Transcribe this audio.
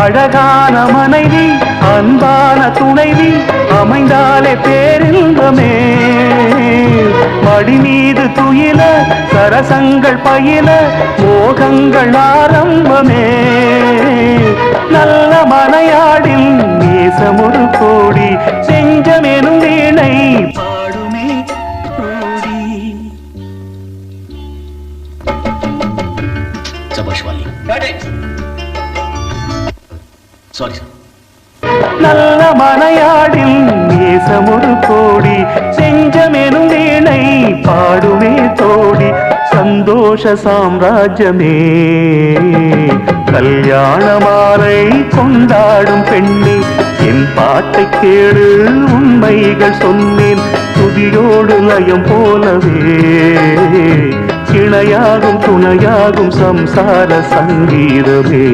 அழகான மனைவி அன்பான துணைவி அமைந்தாலே பேரின்பமே. மடி மீது துயில சரசங்கள் பயில மோகங்கள் ஆரம்பமே. நல்ல மனையாடில் நேசமொரு கோடி செஞ்சமெனும் வீணை பாடுமே கோடி. நல்ல மனையாடில் நேசமொரு கோடி செஞ்சமெனும் வீணை பாடுமே தோடி. சந்தோஷ சாம்ராஜ்யமே கல்யாண மாலை கொண்டாடும் பெண்ணே. என் பாட்டை கேளு உண்மைகள் சொன்னேன் துதியோடு லயம் போலவே. இணையாகும் துணையாகும் சம்சார சங்கீதமே.